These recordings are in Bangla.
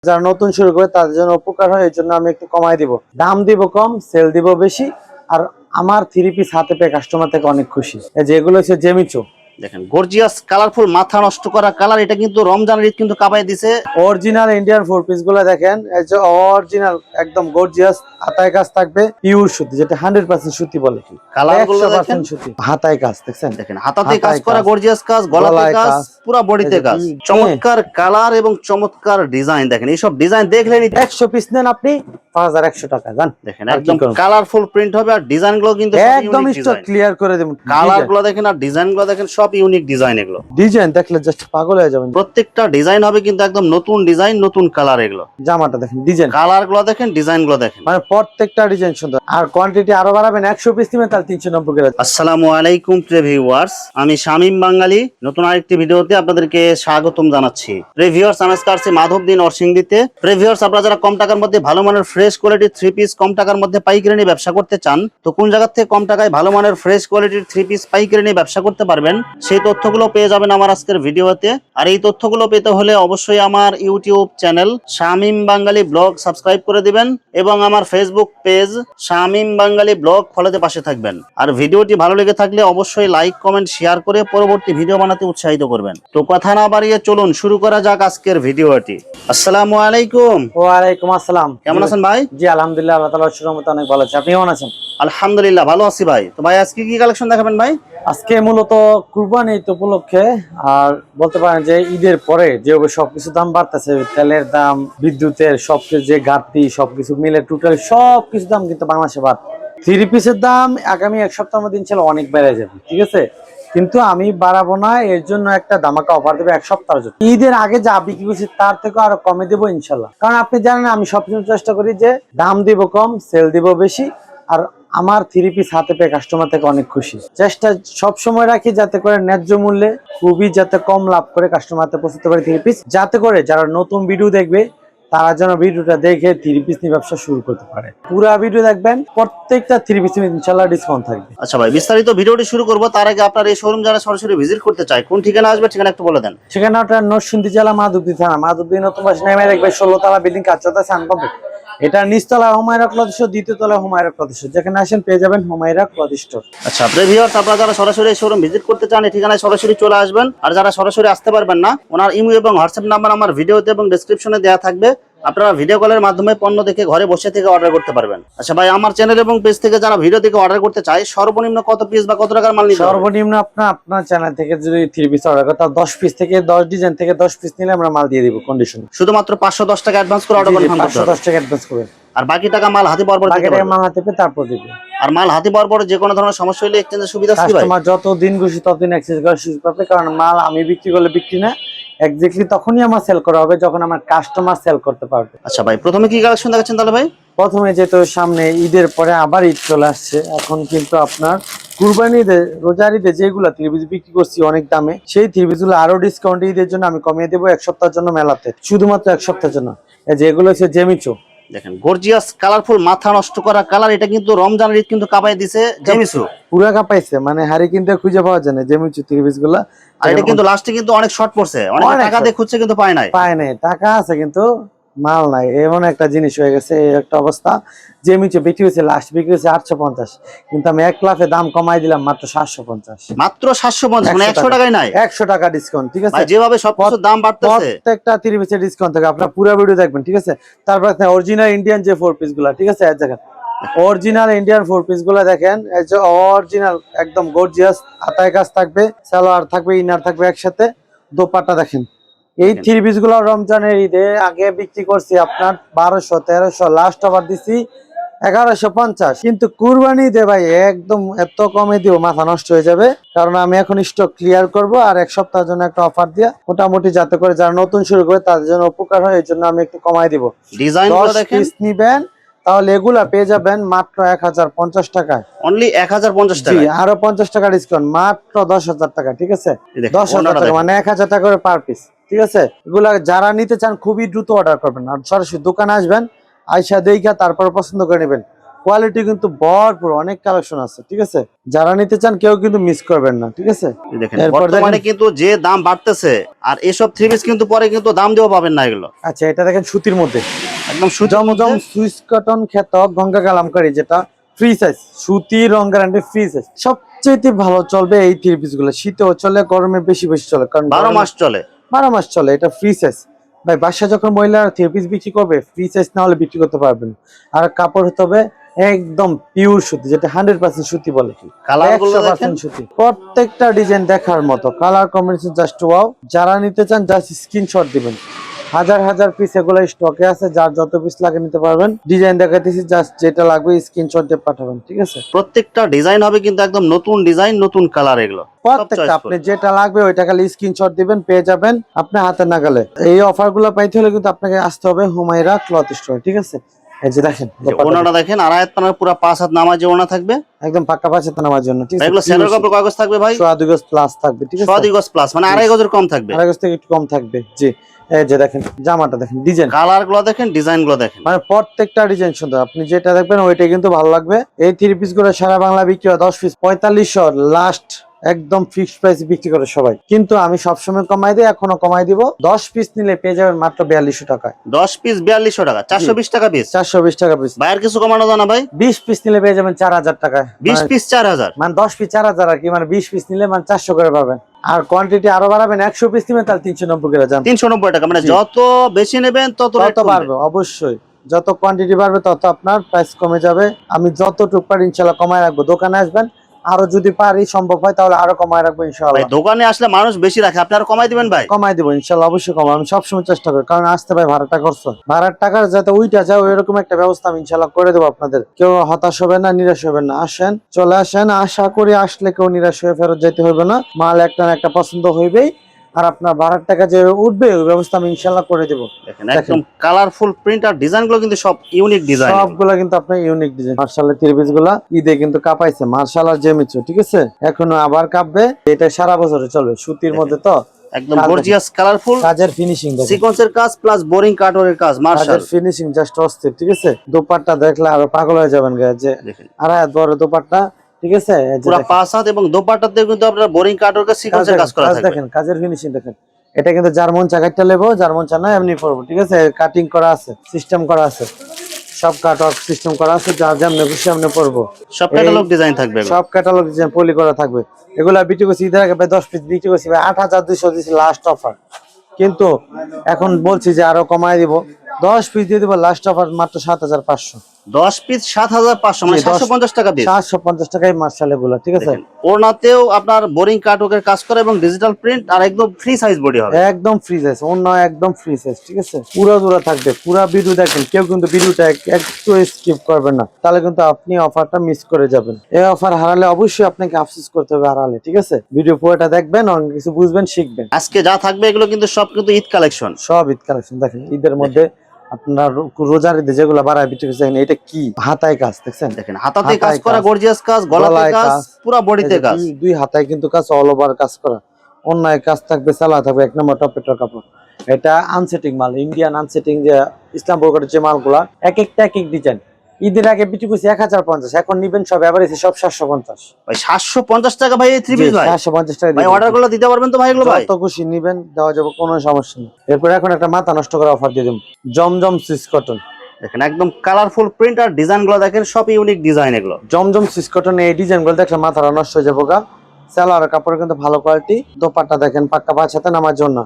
যারা নতুন শুরু করে তাদের জন্য উপকার হয়, এই জন্য আমি একটু কমাই দিব, দাম দিব কম, সেল দিব বেশি। আর আমার 3 পিস হাতে পেয়ে কাস্টমার থেকে অনেক খুশি। এই যে এগুলো হচ্ছে জেমিচো, দেখেন গর্জিয়াস কালারফুল, মাথা নষ্ট করা কালার। এটা কিন্তু রমজানের ঈদ কিন্তু কাপায় দিছে। অরিজিনাল ইন্ডিয়ান 4 পিস গুলো দেখেন, এই যে অরিজিনাল একদম গর্জিয়াস হাতায় কাজ থাকবে, পিওর সুতি, যেটা 100% সুতি বলে। কালার গুলো দেখেন, 100% সুতি, হাতায় কাজ দেখছেন, দেখেন হাতাতে কাজ করা গর্জিয়াস কাজ, গলাতে কাজ, পুরো বডিতে কাজ, চমৎকার কালার এবং চমৎকার ডিজাইন। দেখেন এইসব ডিজাইন দেখলেন 100 পিস নেন আপনি 5100 টাকা জান। দেখেন একদম কালারফুল প্রিন্ট হবে, আর ডিজাইন গুলো কিন্তু একদম স্টক ক্লিয়ার করে দেব। কালার গুলো দেখেন আর ডিজাইন গুলো দেখেন, সব ইউনিক ডিজাইন। এগুলো ডিজাইন দেখলে জাস্ট পাগল হয়ে যাবেন। প্রত্যেকটা ডিজাইন হবে কিন্তু একদম নতুন ডিজাইন, নতুন কালার। এগুলো জামাটা দেখেন, ডিজাইন, কালার গুলো দেখেন, ডিজাইন গুলো দেখেন, মানে প্রত্যেকটা ডিজাইন সুন্দর। আর কোয়ান্টিটি আরো বাড়াবেন, 100 পিস নেবেন তাহলে 390 করে। আসসালামু আলাইকুম প্রিয় ভিউয়ার্স, আমি শামীম বাঙালি নতুন আরেকটি ভিডিওতে আপনাদেরকে স্বাগতম জানাচ্ছি। প্রিয় ভিউয়ার্স, আমি আজকে আসছি মাধবদী নরসিংদীতে। প্রিয় ভিউয়ার্স, আপনারা যারা কম টাকার মধ্যে ভালো মানের ফ্রেশ কোয়ালিটির 3 পিস কম টাকার মধ্যে পাইকারি নিয়ে ব্যবসা করতে চান, তো কোন জায়গা থেকে কম টাকায় ভালো মানের ফ্রেশ কোয়ালিটির 3 পিস পাইকারি নিয়ে ব্যবসা করতে পারবেন, সেই তথ্যগুলো পেয়ে যাবেন আমার আজকের ভিডিওতে। আর এই তথ্যগুলো পেতে হলে অবশ্যই আমার ইউটিউব চ্যানেল শামীম বাঙালি ব্লগ সাবস্ক্রাইব করে দিবেন এবং আমার ফেসবুক পেজ শামীম বাঙালি ব্লগ ফলোতে পাশে থাকবেন। আর ভিডিওটি ভালো লেগে থাকলে অবশ্যই লাইক কমেন্ট শেয়ার করে পরবর্তী ভিডিও বানাতে উৎসাহিত করবেন। তো কথা না বাড়িয়ে চলুন শুরু করা যাক আজকের ভিডিওটি। আসসালামু আলাইকুম। ওয়ালাইকুম আসসালাম। কেমন আছেন ভাই? জি আলহামদুলিল্লাহ, আল্লাহ তাআলার রহমতে অনেক ভালো আছি। আপনি কেমন আছেন? আলহামদুলিল্লাহ ভালো আছি ভাই। তো ভাই আজকে কি কালেকশন দেখাবেন ভাই? আজকে মূলত কুরবানি ঈদ উপলক্ষে, আর বলতে পারেন যে ঈদের পরে যে সবকিছু দাম বাড়তেছে, তেলের দাম, বিদ্যুতের সবকিছু যে ঘাটতি, সবকিছু মিলে টোটাল সবকিছু দাম কিন্তু বাংলাদেশে বাড়ছে। 3 পিসের দাম আগামী এক সপ্তাহের মধ্যে ইনশাআল্লাহ অনেক বেড়ে যাবে, ঠিক আছে? কিন্তু আমি বাড়াবো না, এর জন্য একটা ধামাকা অফার দেবো এক সপ্তাহের জন্য। ঈদের আগে যা বিক্রি করছি তার থেকে আরো কমে দেবো ইনশাল্লাহ। কারণ আপনি জানেন আমি সবসময় চেষ্টা করি যে দাম দিব কম, সেল দিব বেশি। আর আমার 3 পিস হাতে পেয়ে কাস্টমার থেকে অনেক খুশি। চেষ্টা সবসময় রাখি যাতে করে ন্যায্য মূল্যে খুবই যাতে কম লাভ করে কাস্টমার হাতে পৌঁছতে পারে 3 পিস, যাতে করে যারা নতুন ভিডিও দেখবে তারা যেন ভিডিওটা দেখে 3 পিস নিয়ে ব্যবসা শুরু করতে পারে। পুরা ভিডিও দেখবেন, প্রত্যেকটা 3 পিস ইনশাআল্লাহ ডিসকাউন্ট থাকবে। আচ্ছা ভাই, বিস্তারিত ভিডিওটি শুরু করব তার আগে আপনার এই শোরুম যারা সরাসরি ভিজিট করতে চায় কোন ঠিকানা আসবে, ঠিকানা একটু বলে দেন। ঠিকানাটা নরসিংদী জেলা মাধবদী থানা, মাধবদী নতুন বাস নেমে দেখবে 16 তলা বিল্ডিং কাজ চলতেছে আনকমপ্লিট। এটা নিচতলা হুমায়রা ক্লথ স্টোর, দ্বিতীয় তলা হুমায়রা ক্লথ স্টোর, যেখানে আসেন পেয়ে যাবেন হুমায়রা ক্লথ স্টোর। আচ্ছা প্রিয় ভিউয়ার্স, আপনারা যারা সরাসরি এই শোরুম ভিজিট করতে চান এই ঠিকানায় সরাসরি চলে আসবেন। আর যারা সরাসরি আসতে পারবেন না, ওনার ইমো এবং হোয়াটসঅ্যাপ নাম্বার আমার ভিডিওতে এবং ডেসক্রিপশনে দেওয়া থাকবে। আপনারা ভিডিও কলের মাধ্যমে পণ্য দেখে ঘরে বসে থেকে অর্ডার করতে পারবেন। আচ্ছা ভাই, আমার চ্যানেল এবং পেজ থেকে যারা ভিডিও দেখে অর্ডার করতে চায় সর্বনিম্ন কত পিস বা কত টাকার মাল নিতে হবে? সর্বনিম্ন আপনার চ্যানেল থেকে যদি 3 পিস অর্ডার করে, তাও 10 পিস থেকে 10 ডিজাইন থেকে 10 পিস নিলে আমরা মাল দিয়ে দিব কন্ডিশন। শুধুমাত্র 510 টাকা অ্যাডভান্স করে অর্ডার কনফার্ম করতে হবে। 510 টাকা অ্যাডভান্স করবেন, আর বাকি টাকা মাল হাতে পাওয়ার পর দিতে হবে। মাল হাতে পেয়ে তারপর দিবে। আর মাল হাতে পাওয়ার পরে যে কোনো ধরনের সমস্যা হলে এক্সচেঞ্জের সুবিধা আছে ভাই? কাস্টমার যত দিন খুশি ততদিন এক্সচেঞ্জ করার সুযোগ পাবে, কারণ মাল আমি বিক্রি করলে বিক্রি না, এক্স্যাক্টলি তখনই আমার সেল করা হবে যখন আমার কাস্টমার সেল করতে পারবে। আচ্ছা ভাই, প্রথমে কি কালেকশন দেখাচ্ছেন তাহলে ভাই? প্রথমে যেহেতু সামনে ঈদের পরে আবার ঈদ চলে আসছে, এখন কিন্তু আপনার কুরবানি ঈদে, রোজার ঈদে যেগুলো 3 পিস বিক্রি করছি অনেক দামে, সেই 3 পিস গুলো আরো ডিসকাউন্ট ঈদের জন্য আমি কমিয়ে দেবো এক সপ্তাহের জন্য মেলাতে, শুধুমাত্র এক সপ্তাহের জন্য। এই যে এগুলো হচ্ছে জেমিচো, দেখেন গর্জিয়াস কালারফুল, মাথা নষ্ট করা কালার। এটা কিন্তু রমজানের ঈদ কিন্তু কাপায় দিছে জেমিচো, পুরা কাপাইছে, মানে হারি কিন্তু খুঁজে পাওয়া যায় না জেমিচো 3 পিস গুলা। আর এটা কিন্তু লাস্টে কিন্তু অনেক শর্ট পড়ছে, অনেক টাকা দিয়ে খুঁজছে কিন্তু পায় নাই। টাকা আছে কিন্তু মাল নাই, এমন একটা জিনিস হয়ে গেছে, এই একটা অবস্থা। জেমিচো বিক্রি হয়েছে, লাস্ট বিক্রি হয়েছে 850, কিন্তু আমি এক লাফে দাম কমাই দিলাম মাত্র 750। মাত্র 750, মানে 100 টাকাই নাই, 100 টাকা ডিসকাউন্ট, ঠিক আছে? যেভাবে সবকিছু দাম বাড়তেছে প্রত্যেকটা 30 পিসের ডিসকাউন্ট থাকে, আপনারা পুরো ভিডিও দেখবেন, ঠিক আছে? তারপর অরিজিনাল ইন্ডিয়ান যে 4 পিস গুলা, ঠিক আছে? দেখেন অরিজিনাল ইন্ডিয়ান 4 পিস গুলা দেখেন, এই যে অরিজিনাল একদম গর্জিয়াস হাতায় কাজ থাকবে, সালোয়ার থাকবে, ইনার থাকবে একসাথে, দোপাট্টা দেখেন। এই 3 পিস গুলো রমজানের ঈদে আগে বিক্রি করছি আপনার 1200 1300, লাস্ট অফার দিছি 1150, কিন্তু কুরবানি ঈদে ভাই একদম এত কমে দিব মাথা নষ্ট হয়ে যাবে। কারণ আমি এখন স্টক ক্লিয়ার করব, আর এক সপ্তাহের জন্য একটা অফার দিয়া মোটামুটি যাতে করে যারা নতুন শুরু করে তাদের জন্য উপকার হয়, এই জন্য আমি একটু কমাই দিব। ডিজাইনগুলো 10 দেখেন, পিস নিবেন তাহলে এগুলা পেয়ে যাবেন মাত্র 1050 টাকায়, অনলি 1050 টাকা। জি, আরো 50 টাকা ডিসকাউন্ট, মাত্র 10,000 টাকা, ঠিক আছে? 10,000 টাকা মানে 1000 টাকা করে পার পিস, ঠিক আছে? এগুলা যারা নিতে চান খুবই দ্রুত অর্ডার করবেন, আর সরাসরি দোকানে আসবেন, আইসা দেইখা তারপর পছন্দ করে নেবেন। কোয়ালিটি কিন্তু ভরপুর, অনেক কালেকশন আছে, ঠিক আছে? যারা নিতে চান কেউ কিন্তু মিস করবেন না, ঠিক আছে? দেখেন এরপর বর্তমানে দেখেন, কিন্তু যে দাম বাড়তেছে, আর এসব থ্রি পিস কিন্তু পরে কিন্তু দাম দিয়েও পাবেন না এগুলো। আচ্ছা এটা দেখেন সুতির মধ্যে, একদম সুতির মধ্যে। জমজম সুইস কটন খ্যাত গঙ্গা কালামকারী, যেটা ফ্রি সাইজ, সুতি রং গ্যারান্টি ফ্রি সাইজ, সবচেয়ে ভালো চলবে এই থ্রি পিস গুলো। শীতেও চলে, গরমে বেশি বেশি চলে, কারণ 12 মাস চলে। 12 মাস চলে। এটা ফ্রি সাইজ ভাই, বাসা যখন মহিলা থ্রি পিস বিক্রি করবে ফ্রি সাইজ না হলে বিক্রি করতে পারবেন। আর কাপড় হতে হবে একদম পিওর সুতি, যেটা 100% সুতি বলে, কালার গুলো দেখেন 100% সুতি। প্রত্যেকটা ডিজাইন দেখার মতো, কালার কম্বিনেশন জাস্ট ওয়াও। যারা নিতে চান জাস্ট স্ক্রিনশট দিবেন, হাজার হাজার পিস এগুলো স্টকে আছে, যার যত পিস লাগে নিতে পারবেন। ডিজাইন দেখাইতেছি, জাস্ট যেটা লাগবে স্ক্রিনশট দিয়ে পাঠাবেন, ঠিক আছে? প্রত্যেকটা ডিজাইন হবে কিন্তু একদম নতুন ডিজাইন, নতুন কালার, এগুলো প্রত্যেকটা আপনি যেটা লাগবে ওইটা খালি স্ক্রিনশট দিবেন, পেয়ে যাবেন আপনার হাতে নাগালে। এই অফার গুলো পাইতে হলে কিন্তু আপনাকে আসতে হবে হুমায়রা ক্লথ স্টোর, ঠিক আছে? এই যে দেখেন ওনাটা দেখেন, আর আয়াত পানার পুরো 5 হাত নামাজে ওনা থাকবে, একদম পাক্কা পাঁচে নামার জন্য, ঠিক আছে? এগুলো সেলর কাপড় কাগজ থাকবে ভাই, 2 গজ প্লাস থাকবে, ঠিক আছে? 2 গজ প্লাস, মানে 2.5 গজের কম থাকবে, 2 গজ থেকে একটু কম থাকবে, জি। এই যে দেখেন জামাটা দেখেন, ডিজাইন, কালার গুলো দেখেন, ডিজাইন গুলো দেখেন, মানে প্রত্যেকটা ডিজাইন সুন্দর। আপনি যেটা দেখবেন ওইটাই কিন্তু ভালো লাগবে। এই থ্রি পিস গুলো সারা বাংলা বিক্রি হয় 10 পিস 4500, লাস্ট একদম ফিক্সড প্রাইসে বিক্রি করে সবাই, কিন্তু আমি সবসময় কমাই দিই, এখনো কমাই দিব। 10 পিস নিলে পেয়ে যাবেন মাত্র 4200 টাকায়। 10 পিস 4200 টাকা, 420 টাকা পিস, 420 টাকা পিস। ভাইয়ের কিছু কমানো জানা ভাই? 20 পিস নিলে পেয়ে যাবেন 4000 টাকায়। 20 পিস 4000, মানে 10 পিস 4000 আর কি, মানে 20 পিস নিলে মানে 400 করে পাবেন। আর কোয়ান্টিটি আরো বাড়াবেন, 100 পিস নিবেন তাহলে 390 করে যান। 390 টাকা, মানে যত বেশি নেবেন তত রেট বাড়বে, অবশ্যই যত কোয়ান্টিটি বাড়বে তত আপনার প্রাইস কমে যাবে। আমি যতটুকু পারি ইনশাআল্লাহ কমায় রাখবো। দোকানে আসবেন, আরো যদি পারি সম্ভব হয় তাহলে আরো কমায় রাখবো ভাই। ইনশাআল্লাহ। দোকানে আসলে মানুষ বেশি রাখে, আপনি আর কমাই দিবেন ভাই? কমাই দিব ইনশাআল্লাহ, অবশ্যই কমাবো। আমি সবসময় চেষ্টা করি, কারণ আসতে ভাই ভাড়াটা খরচ, ভাড়ার টাকা যাতে উইটা যায় এরকম একটা ব্যবস্থা আমি ইনশাআল্লাহ করে দেবো আপনাদের। কেউ হতাশ হবে না, নিরাশ হবে না। আসেন, চলে আসেন, আশা করি আসলে কেউ নিরাশ হয়ে ফেরত যেতে হবে না। মাল একটা না একটা পছন্দ হইবেই, আর আপনার ভাড়ার টাকা যে উঠবে ওই ব্যবস্থা আমি ইনশাআল্লাহ করে দেবো। দেখেন একদম কালারফুল প্রিন্ট, আর ডিজাইন গুলো কিন্তু সব ইউনিক ডিজাইন, সবগুলা কিন্তু আপনার ইউনিক ডিজাইন। মার্শালের তিরপিস গুলা ঈদে কিন্তু কাঁপাইছে, মার্শাল আর জেমিচু, ঠিক আছে? এখনো আবার কাঁপবে, এটা সারা বছরে চলবে। সুতির মধ্যে তো একদম গর্জিয়াস কালারফুল, কাজের ফিনিশিং দেখেন, সিকোয়েন্সের কাজ প্লাস বোরিং কাটওয়ার্কের কাজ, মার্শাল কাজের ফিনিশিং জাস্ট অস্থির, ঠিক আছে? দোপাট্টা দেখলে আরো পাগল হয়ে যাবেন গায়ে, যে দেখেন আড়াই হাত বড় দোপাট্টা, ঠিক আছে? এই যে পুরো দেখেন, 5 হাত, এবং দোপাট্টাতে কিন্তু আপনার বোরিং কাটওয়ার্কের সিকোয়েন্সের কাজ করা থাকবে। দেখেন কাজের ফিনিশিং দেখেন। এটা কিন্তু জার্মান চাকারটা লেবো, জার্মান চা না এমনি পড়বো, ঠিক আছে? কাটিং করা আছে, সিস্টেম করা আছে, সব কাটওয়ার্ক সিস্টেম করা আছে, যা যেমনি খুশি এমনি পড়বো। সব ক্যাটালগ ডিজাইন থাকবে, সব ক্যাটালগ ডিজাইন পলি করা থাকবে। এগুলা বিক্রি করছি ঈদের আগে 10 পিস বিক্রি করছি ভাই 8200 দিছি লাস্ট অফার, কিন্তু এখন বলছি যে আরো কমায় দিব, 10 পিস দিয়ে দিব লাস্ট অফার মাত্র 7500। 10 পিস 7500, মানে 750 টাকা পিস, 750 টাকায় মার্শাল এগুলা, ঠিক আছে? ওনাতেও আপনার বোরিং কাটওয়ার্কের কাজ করে এবং ডিজিটাল প্রিন্ট, আর একদম ফ্রি সাইজ বডি হবে, একদম ফ্রি সাইজ, অন্য একদম ফ্রি সাইজ, ঠিক আছে? পুরো দূরা থাকবে, পুরো ভিডিও দেখেন। কেউ কিন্তু ভিডিওটা একটু স্কিপ করবেন না, তাহলে কিন্তু আপনি অফারটা মিস করে যাবেন। এই অফার হারালে অবশ্যই আপনাকে আফসোস করতে হবে হারালে, ঠিক আছে? ভিডিও পুরোটা দেখবেন, অনেক কিছু বুঝবেন, শিখবেন। আজকে যা থাকবে এগুলো কিন্তু সব কিন্তু ঈদ কালেকশন, সব ঈদ কালেকশন দেখেন। ঈদের মধ্যে আপনার রোজার ঈদে যেগুলো বাড়ায় বিক্রি করছে, এটা কি হাতায় কাজ দেখছেন? দেখেন হাতাতে কাজ করা, গর্জিয়াস কাজ, গলাতে কাজ, পুরো বডিতে কাজ, দুই হাতায় কিন্তু কাজ, অল ওভার কাজ করা। অন্যায় কাজ থাকবে, চালা থাকবে, 1 নম্বর টপেটার কাপড়। এটা আনসেটিং মাল, ইন্ডিয়ান আনসেটিং, যে ইসলাম বোর্ডের যে মালগুলা এক একটা এক এক ডিজাইন। ঈদের আগে বিক্রি করছি 1050, এখন নিবেন সব এভারেজ সব 750 ভাই। 750 টাকা ভাই এই থ্রি পিস ভাই, 750 টাকা ভাই অর্ডার গুলো দিতে পারবেন তো ভাই? এগুলো ভাই যত খুশি নিবেন, দেওয়া যাবে, কোনো সমস্যা নেই। এরপর এখন একটা মাথা নষ্ট করা অফার দিয়ে দেব, জমজম সুইস কটন। দেখেন একদম কালারফুল প্রিন্ট, আর ডিজাইন গুলো দেখেন সব ইউনিক ডিজাইন এগুলো। জমজম সুইস কটন, এই ডিজাইন গুলো দেখলে মাথাটা নষ্ট হয়ে যাবো গা। সেলার কাপড় কিন্তু ভালো কোয়ালিটি, দোপাট্টা দেখেন পাক্কা 5 হাতে নামার জন্য।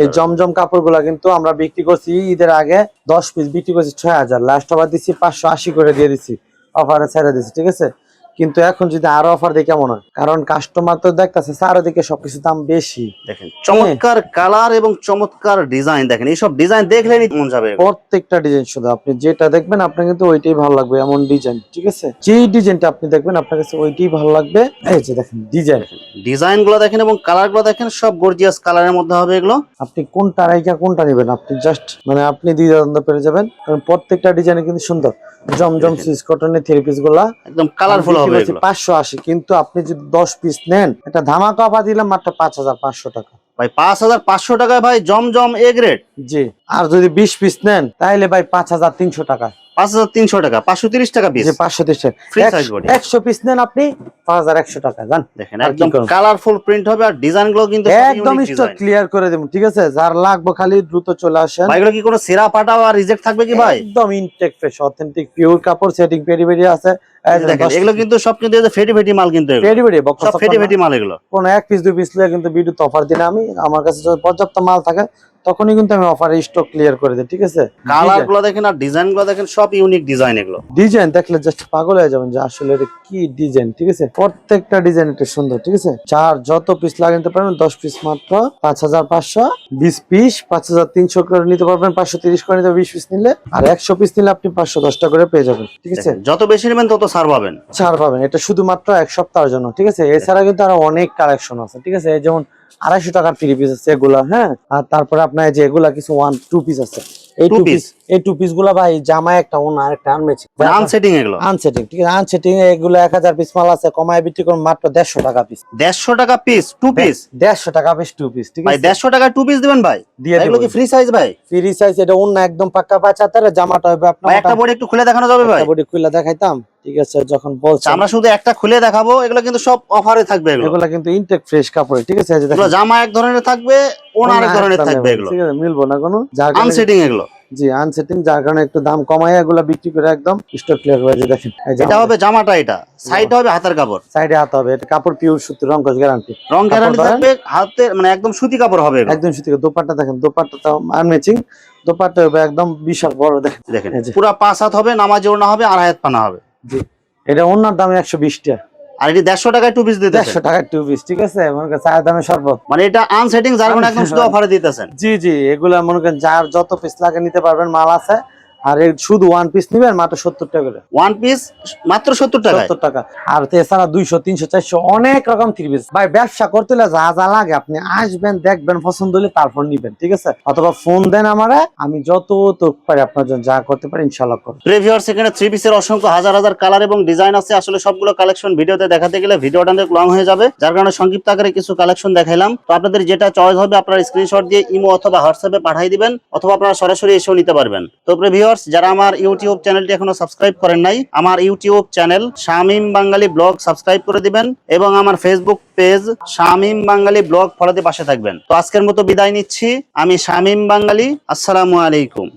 এই জমজম কাপড় গুলা কিন্তু আমরা বিক্রি করছি ঈদের আগে 10 পিস বিক্রি করছি 6000, লাস্ট অফার দিচ্ছি 580 করে দিয়ে দিচ্ছি, অফারে ছেড়ে দিচ্ছি, ঠিক আছে? কিন্তু এখন যদি আরো অফার দিই কেমন হয়, কারণ কাস্টমার তো দেখতেছে চারিদিকে সবকিছু দাম বেশি। দেখেন চমৎকার কালার এবং চমৎকার ডিজাইন, দেখেন এইসব ডিজাইন দেখলেই মন যাবে। প্রত্যেকটা ডিজাইন শুধু আপনি যেটা দেখবেন আপনার কিন্তু ওইটাই ভালো লাগবে, এমন ডিজাইন, ঠিক আছে? যেই ডিজাইনটা আপনি দেখবেন আপনার কাছে ওইটাই ভালো লাগবে। এই যে দেখেন ডিজাইন গুলো দেখেন এবং কালার গুলো দেখেন, সব গর্জিয়াস কালারের মধ্যে হবে এগুলো। আপনি কোনটা রাইখা কোনটা নেবেন, আপনি জাস্ট মানে আপনি দ্বিধাদ্বন্দ্ব পেরে যাবেন, কারণ প্রত্যেকটা ডিজাইন কিন্তু সুন্দর। জমজম সুইস কটনের থ্রি পিস গুলা একদম কালারফুল হবে, 580, কিন্তু আপনি যদি 10 পিস নেন, এটা ধামাকা অফার দিলাম মাত্র 5500 টাকা ভাই। 5500 টাকায় ভাই জমজম এ গ্রেড। জি, আর যদি 20 পিস নেন তাহলে ভাই 5300 টাকা। 5300 টাকা, 530 টাকা পিস। যে 530 টাকা Free size body। 100 পিস নেন আপনি 5100 টাকা জান। দেখেন একদম কালারফুল প্রিন্ট হবে, আর ডিজাইন গুলো কিন্তু একদম স্টক ক্লিয়ার করে দেব, ঠিক আছে? যার লাগবে খালি দ্রুত চলে আসেন। ভাই এগুলো কি কোনো সেরা পাটা আর রিজেক্ট থাকবে কি ভাই? একদম ইনটেক ফ্রেশ অথেন্টিক পিওর কাপড়, সেটিং পেরি পেরি আছে। দেখেন এগুলো কিন্তু সব কিন্তু ফেটি ফেটি মাল, কিন্তু পেরি পেরি সব ফেটি ফেটি মাল এগুলো। কোন এক পিস দুই পিস লাগে কিন্তু ভিডিও অফার দিন আমি, আমার কাছে যখন পর্যাপ্ত মাল থাকে তখনই কিন্তু আমি অফারে স্টক ক্লিয়ার করে দিই, ঠিক আছে? কালার গুলো দেখেন আর ডিজাইন গুলো দেখেন, সব ইউনিক ডিজাইন এগুলো। ডিজাইন দেখলে জাস্ট পাগল হয়ে যাবেন যে আসলে এটা কি ডিজাইন, ঠিক আছে? প্রত্যেকটা ডিজাইন এটা সুন্দর, ঠিক আছে? চার যত পিস লাগে নিতে পারবেন, 10 পিস মাত্র 5500, 20 পিস 5300 করে নিতে পারবেন, 530 করে নিতে 20 পিস নিলে, আর 100 পিস নিলে আপনি 510 টাকা করে পেয়ে যাবেন, ঠিক আছে? যত বেশি নেবেন তত ছাড় পাবেন। ছাড় পাবেন, এটা শুধুমাত্র এক সপ্তাহের জন্য, ঠিক আছে? এছাড়া কিন্তু আরো অনেক কালেকশন আছে, ঠিক আছে? এই যেমন 250 টাকার 3 পিস আছে এগুলা, হ্যাঁ। আর তারপরে আপনার যে এগুলা কিছু 1-2 পিস আছে, এই 2 পিস গুলা ভাই জামায় একটা ওনা একটা আনমেছি আনসেটিং এগুলো, আনসেটিং, ঠিক আছে? আনসেটিং এগুলো 1000 পিস মাল আছে, কমায় বিক্রি করুন মাত্র 150 টাকা পিস। 150 টাকা পিস 2 পিস? 150 টাকা পিস 2 পিস, ঠিক ভাই আছে? 150 টাকা 2 পিস দিবেন ভাই? দিয়ে দেব। এগুলো কি ফ্রি সাইজ ভাই? ফ্রি সাইজ, এটা ওনা একদম পাক্কা 75 এর, জামাটা হবে আপনার ভাই একটা বডি একটু খুলে দেখানো যাবে ভাই? বডি খুলে দেখাইতাম, ঠিক আছে? যখন বলছেন আমরা শুধু একটা খুলে দেখাবো, এগুলো কিন্তু সব অফারে থাকবে এগুলো। এগুলা কিন্তু ইনটেক ফ্রেশ কাপড়, ঠিক আছে? এই যে এগুলো দেখেন জামা এক ধরনের থাকবে, ওনা আরেক ধরনের থাকবে এগুলো, ঠিক আছে? মিলবো না কোনো, যার কারণে আনসেটিং এগুলো। জি আনসেটিং, যার কারণে একটু দাম কমায় এগুলা বিক্রি করে একদম স্টক ক্লিয়ার হয়ে যায়। দেখেন এটা হবে জামাটা, এটা সাইড হবে হাতের কাপড়, সাইডে হাতে হবে, এটা কাপড় পিওর সুতি, রংকশ গ্যারান্টি, রং গ্যারান্টি থাকবে, হাতে মানে একদম সুতি কাপড় হবে এগুলো। একদম সুতি। দোপাট্টা দেখেন, দোপাট্টাটা ম্যাচিং দোপাট্টা হবে, একদম বিশাল বড়। দেখেন দেখেন এই যে। পুরো 5 হাত হবে, নামাজ ওড়না হবে, আর হাত পানা হবে। জি এটা ওনার দাম 120 টাকা, আর এটি 150 টাকায় 2 পিস দিতেছেন। 150 টাকার 2 পিস, ঠিক আছে? মনে করেন চায়ের দামে শরবত, মানে এটা আনসেটিং, যার কারণে একদম শুধু অফারে দিতেছেন। জি জি এগুলা মনে করেন যার যত পিস লাগে নিতে পারবেন, মাল আছে। আর শুধু 1 পিস নিবেন মাত্র 70 টাকা করে, 1 পিস মাত্র 70 টাকা। 70 টাকা। আর এছাড়া 200 300 400 অনেক রকম 3 পিস। ভাই ব্যবসা করতে হলে যা যা লাগে আপনি আসবেন, দেখবেন, পছন্দ হলে তারপর নিবেন, ঠিক আছে? অথবা ফোন দেন আমারে, আমি যত পারি আপনার জন্য যা করতে পারি ইনশাআল্লাহ করব। প্রিভিউয়ার্স এখানে 3 পিসের অসংখ্য হাজার হাজার কালার এবং ডিজাইন আছে। আসলে সবগুলো কালেকশন ভিডিওতে দেখাতে গেলে ভিডিওটা অনেক লং হয়ে যাবে, যার কারণে সংক্ষিপ্ত আকারে কিছু কালেকশন দেখাইলাম। তো আপনাদের যেটা চয়েস হবে আপনারা স্ক্রিনশট দিয়ে ইমো অথবা হোয়াটসঅ্যাপে পাঠিয়ে দিবেন, অথবা আপনারা সরাসরি এসেও নিতে পারবেন। তো প্রিভিউয়ার্স যারা আমার ইউটিউব চ্যানেলটি এখনো সাবস্ক্রাইব করেন নাই, আমার ইউটিউব চ্যানেল শামীম বাঙালি ব্লগ সাবস্ক্রাইব করে দিবেন, এবং আমার ফেসবুক পেজ শামীম বাঙালি ব্লগ ফলোতে পাশে থাকবেন। তো আজকের মতো বিদায় নিচ্ছি, আমি শামীম বাঙালি। আসসালামু আলাইকুম।